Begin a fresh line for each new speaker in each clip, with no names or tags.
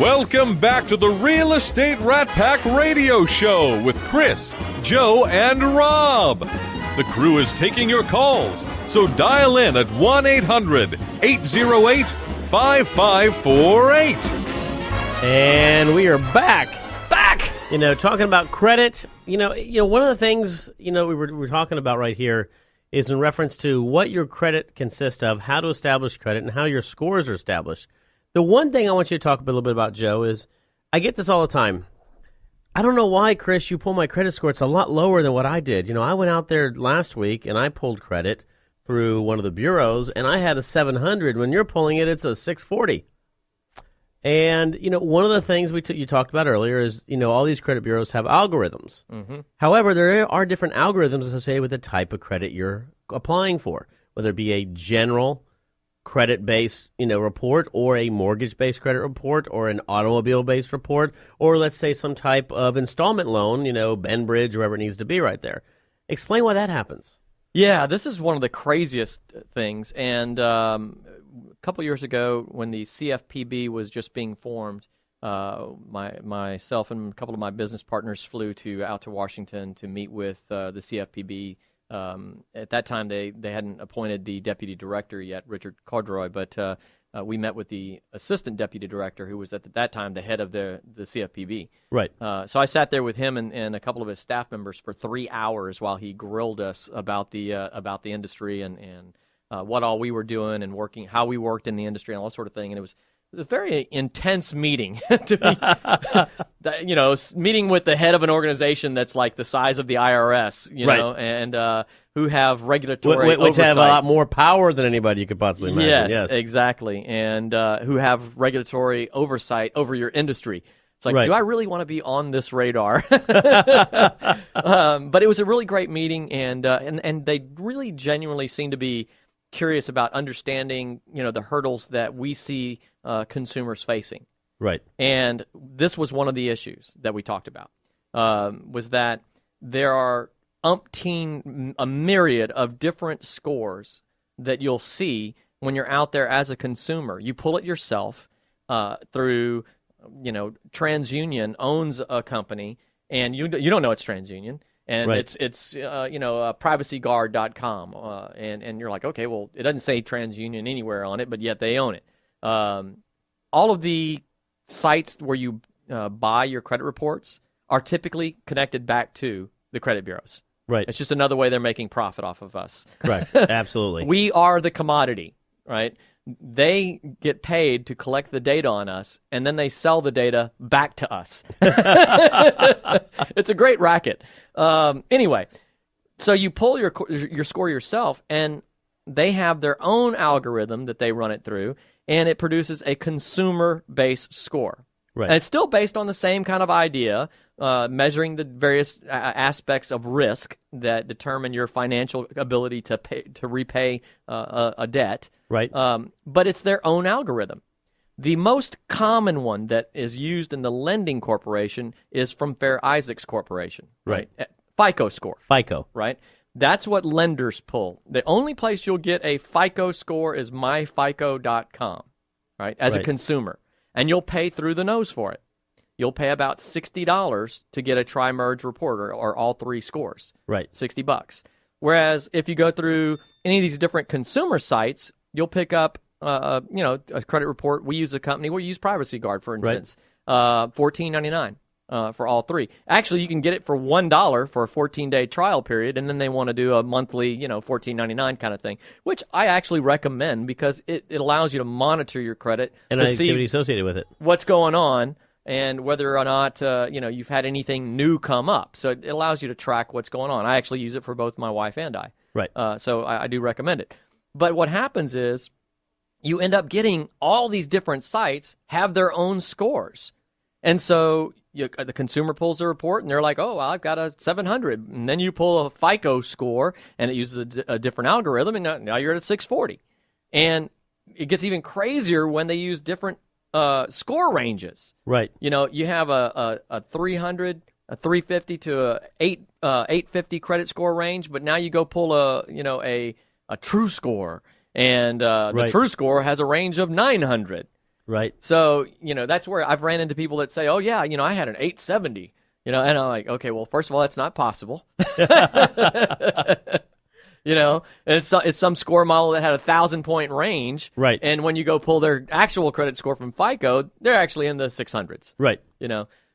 Welcome back to the Real Estate Rat Pack Radio Show with Chris, Joe, and Rob. The crew is taking your calls, so dial in at 1-800-808-5548.
And we are back. Talking about credit. One of the things, we're talking about right here is in reference to what your credit consists of, how to establish credit, and how your scores are established. The one thing I want you to talk a little bit about, Joe, is I get this all the time. I don't know why, Chris, you pull my credit score. It's a lot lower than what I did. I went out there last week and I pulled credit through one of the bureaus, and I had a 700. When you're pulling it, it's a 640. And, one of the things you talked about earlier is, all these credit bureaus have algorithms. Mm-hmm. However, there are different algorithms associated with the type of credit you're applying for, whether it be a general credit-based, report, or a mortgage-based credit report, or an automobile-based report, or let's say some type of installment loan, Benbridge, wherever it needs to be right there. Explain why that happens.
Yeah, this is one of the craziest things. And a couple years ago, when the CFPB was just being formed, myself and a couple of my business partners flew out to Washington to meet with the CFPB. At that time, they hadn't appointed the deputy director yet, Richard Cordroy, but we met with the assistant deputy director, who was at that time the head of the CFPB.
Right.
So I sat there with him and a couple of his staff members for 3 hours while he grilled us about the industry and what all we were doing and how we worked in the industry and all that sort of thing. And it was a very intense meeting to me. Meeting with the head of an organization that's like the size of the IRS, and who have regulatory
which
oversight.
have a lot more power than anybody you could possibly imagine.
Yes, exactly, and who have regulatory oversight over your industry. It's like,
right.
Do I really want to be on this radar? But it was a really great meeting, and they really genuinely seem to be curious about understanding, the hurdles that we see consumers facing.
Right.
And this was one of the issues that we talked about, was that there are a myriad of different scores that you'll see when you're out there as a consumer. You pull it yourself through, TransUnion owns a company, and you don't know it's TransUnion. And
right.
it's privacyguard.com, and you're like, okay, well, it doesn't say TransUnion anywhere on it, but yet they own it. All of the sites where you buy your credit reports are typically connected back to the credit bureaus.
Right.
It's just another way they're making profit off of us.
Right. Absolutely.
We are the commodity, right? They get paid to collect the data on us, and then they sell the data back to us. It's a great racket. Anyway, so you pull your score yourself, and they have their own algorithm that they run it through, and it produces a consumer-based score.
Right.
And it's still based on the same kind of idea, measuring the various aspects of risk that determine your financial ability to repay a debt.
Right.
But it's their own algorithm. The most common one that is used in the lending corporation is from Fair Isaacs Corporation.
Right.
FICO score.
FICO.
Right. That's what lenders pull. The only place you'll get a FICO score is myfico.com, right, as a consumer. And you'll pay through the nose for it. You'll pay about $60 to get a tri-merge report or all three scores.
Right.
$60. Whereas if you go through any of these different consumer sites, you'll pick up, a credit report. We use a company. We use Privacy Guard, for instance. Right. $14.99 for all three. Actually, you can get it for $1 for a 14-day trial period, and then they want to do a monthly, $14.99 kind of thing, which I actually recommend because it allows you to monitor your credit
and
to
activity
see
associated with it,
what's going on, and whether or not you've had anything new come up. So it allows you to track what's going on. I actually use it for both my wife and I.
Right.
So I do recommend it. But what happens is you end up getting all these different sites have their own scores. And so the consumer pulls a report, and they're like, oh, well, I've got a 700. And then you pull a FICO score, and it uses a different algorithm, and now you're at a 640. And it gets even crazier when they use different score ranges.
Right.
You have a 300, a 350 to a 850 credit score range, but now you go pull a true score, and the true score has a range of 900.
Right.
So, that's where I've ran into people that say, oh, yeah, I had an 870, and I'm like, okay, well, first of all, that's not possible. And it's some score model that had a 1,000-point range.
Right.
And when you go pull their actual credit score from FICO, they're actually in the 600s.
Right.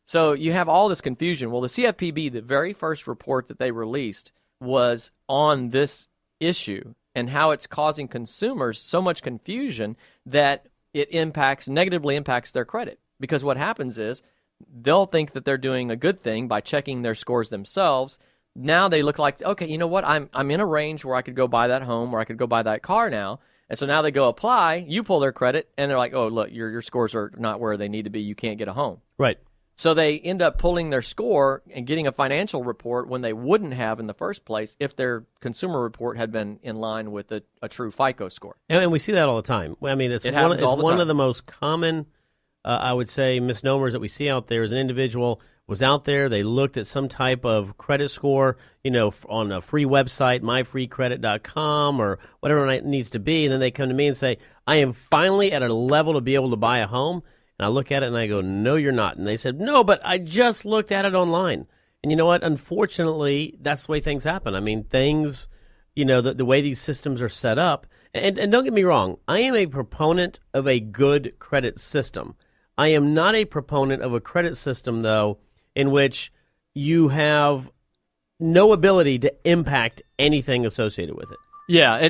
So you have all this confusion. Well, the CFPB, the very first report that they released was on this issue and how it's causing consumers so much confusion that it negatively impacts their credit. Because what happens is they'll think that they're doing a good thing by checking their scores themselves. Now they look like, okay, you know what? I'm in a range where I could go buy that home, or I could go buy that car now. And so now they go apply, you pull their credit, and they're like, oh, look, your scores are not where they need to be. You can't get a home.
Right.
So they end up pulling their score and getting a financial report when they wouldn't have in the first place if their consumer report had been in line with a true FICO score.
And we see that all the time. I mean, it's one of the most common, I would say, misnomers that we see out there is an individual was out there, they looked at some type of credit score, on a free website, myfreecredit.com or whatever it needs to be, and then they come to me and say, I am finally at a level to be able to buy a home. And I look at it and I go, no, you're not. And they said, no, but I just looked at it online. And you know what? Unfortunately, that's the way things happen. I mean, things, the way these systems are set up. And don't get me wrong, I am a proponent of a good credit system. I am not a proponent of a credit system, though, in which you have no ability to impact anything associated with it.
Yeah,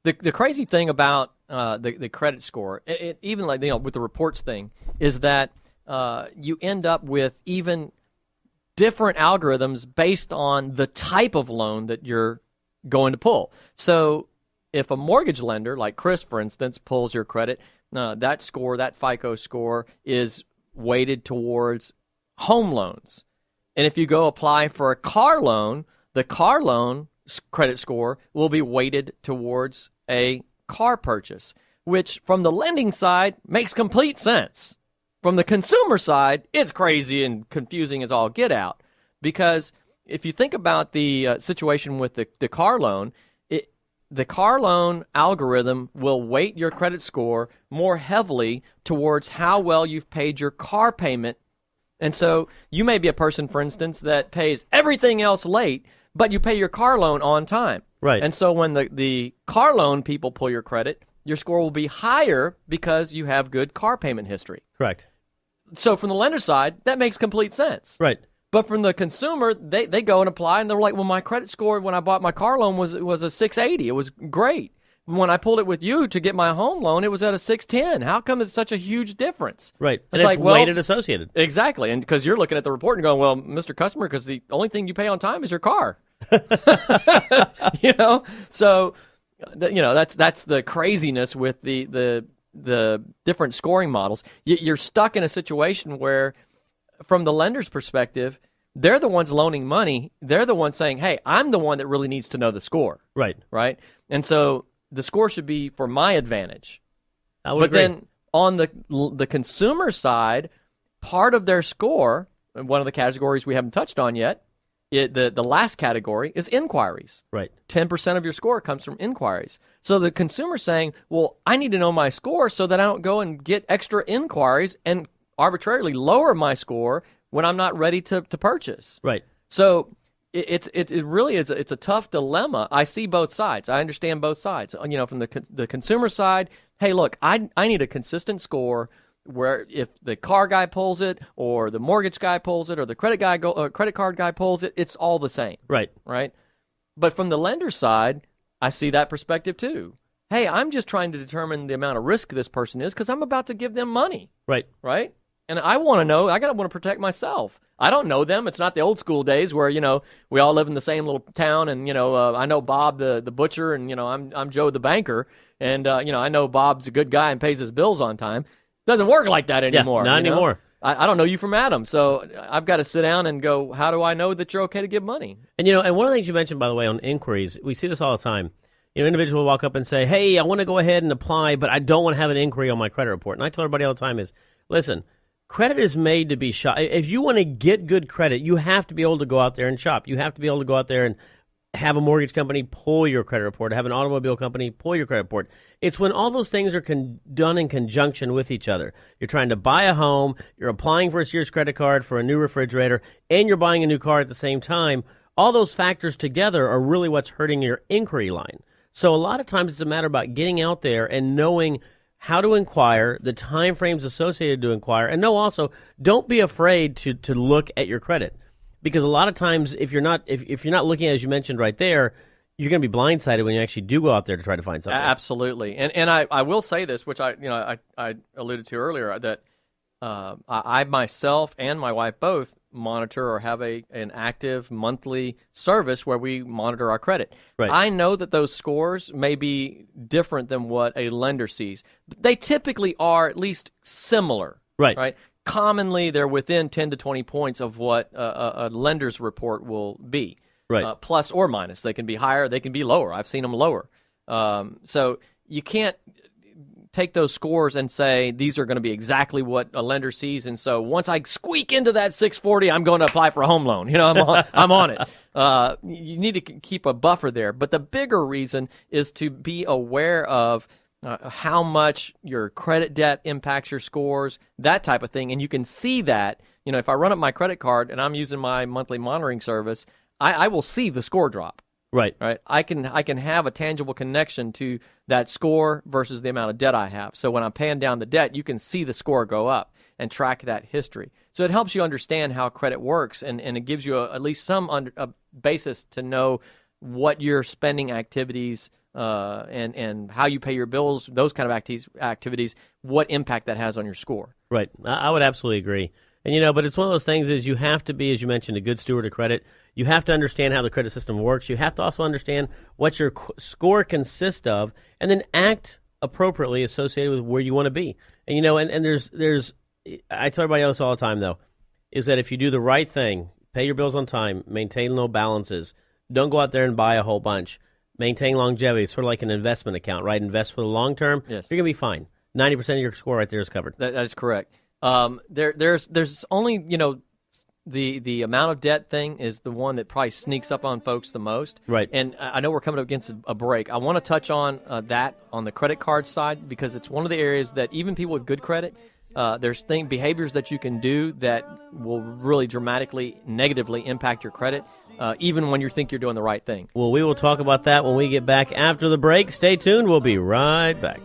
the crazy thing about the credit score, even like with the reports thing, is that you end up with even different algorithms based on the type of loan that you're going to pull. So if a mortgage lender, like Chris, for instance, pulls your credit, that score, that FICO score, is weighted towards home loans. And if you go apply for a car loan, the car loan credit score will be weighted towards a car purchase, which from the lending side makes complete sense. From the consumer side, it's crazy and confusing as all get out. Because if you think about the situation with the car loan, the car loan algorithm will weight your credit score more heavily towards how well you've paid your car payment. And so you may be a person, for instance, that pays everything else late, but you pay your car loan on time.
Right.
And so when the car loan people pull your credit, your score will be higher because you have good car payment history.
Correct.
So from the lender side, that makes complete sense.
Right.
But from the consumer, they go and apply, and they're like, well, my credit score when I bought my car loan was a 680. It was great. When I pulled it with you to get my home loan, it was at a 610. How come it's such a huge difference?
Right.
It's
like, weighted associated.
Exactly. And because you're looking at the report and going, well, Mr. Customer, because the only thing you pay on time is your car. So, that's the craziness with the different scoring models. You're stuck in a situation where, from the lender's perspective, they're the ones loaning money. They're the ones saying, hey, I'm the one that really needs to know the score.
Right.
Right. And so the score should be for my advantage.
I would agree.
Then on the consumer side, part of their score, one of the categories we haven't touched on yet, the last category is inquiries.
Right.
10% of your score comes from inquiries. So the consumer's saying, well, I need to know my score so that I don't go and get extra inquiries and arbitrarily lower my score when I'm not ready to purchase.
Right.
So it really is it's a tough dilemma. I see both sides. I understand both sides. From the consumer side, hey, look, I need a consistent score where if the car guy pulls it, or the mortgage guy pulls it, or the credit card guy pulls it, it's all the same.
Right.
Right. But from the lender's side, I see that perspective too. Hey, I'm just trying to determine the amount of risk this person is because I'm about to give them money.
Right.
Right. And I want to know, I want to protect myself. I don't know them. It's not the old school days where, we all live in the same little town and, I know Bob the butcher and, I'm Joe the banker. And, I know Bob's a good guy and pays his bills on time. Doesn't work like that anymore.
Yeah, not anymore.
I don't know you from Adam. So I've got to sit down and go, how do I know that you're okay to give money?
And, and one of the things you mentioned, by the way, on inquiries, we see this all the time. Individuals will walk up and say, hey, I want to go ahead and apply, but I don't want to have an inquiry on my credit report. And I tell everybody all the time is, listen, credit is made to be shop. If you want to get good credit, you have to be able to go out there and shop. You have to be able to go out there and have a mortgage company pull your credit report, have an automobile company pull your credit report. It's when all those things are done in conjunction with each other. You're trying to buy a home, you're applying for a Sears credit card for a new refrigerator, and you're buying a new car at the same time. All those factors together are really what's hurting your inquiry line. So a lot of times it's a matter about getting out there and knowing how to inquire, the time frames associated to inquire, and also don't be afraid to look at your credit. Because a lot of times, if you're not looking, as you mentioned right there, you're going to be blindsided when you actually do go out there to try to find something.
Absolutely, and I will say this, which I alluded to earlier, that I myself and my wife both monitor or have an active monthly service where we monitor our credit.
Right.
I know that those scores may be different than what a lender sees. They typically are at least similar.
Right.
Commonly, they're within 10 to 20 points of what a lender's report will be.
Right.
Plus or minus. They can be higher, they can be lower. I've seen them lower. So you can't take those scores and say these are going to be exactly what a lender sees, and so once I squeak into that 640, I'm going to apply for a home loan. I'm on it. You need to keep a buffer there. But the bigger reason is to be aware of how much your credit debt impacts your scores, that type of thing. And you can see that, if I run up my credit card and I'm using my monthly monitoring service, I will see the score drop.
Right.
I can have a tangible connection to that score versus the amount of debt I have. So when I'm paying down the debt, you can see the score go up and track that history. So it helps you understand how credit works, and it gives you at least some a basis to know what your spending activities and how you pay your bills, those kind of activities, what impact that has on your score.
Right. I would absolutely agree. And, but it's one of those things is you have to be, as you mentioned, a good steward of credit. You have to understand how the credit system works. You have to also understand what your score consists of, and then act appropriately associated with where you want to be. And, and there's I tell everybody else all the time, though, is that if you do the right thing, pay your bills on time, maintain low balances, don't go out there and buy a whole bunch, maintain longevity, sort of like an investment account, right? Invest for the long term.
Yes.
You're going to be fine. 90% of your score right there is covered.
That is correct. There's only, the amount of debt thing is the one that probably sneaks up on folks the most.
Right.
And I know we're coming up against a break. I want to touch on that on the credit card side, because it's one of the areas that even people with good credit, there's behaviors that you can do that will really dramatically negatively impact your credit, even when you think you're doing the right thing.
Well, we will talk about that when we get back after the break. Stay tuned. We'll be right back.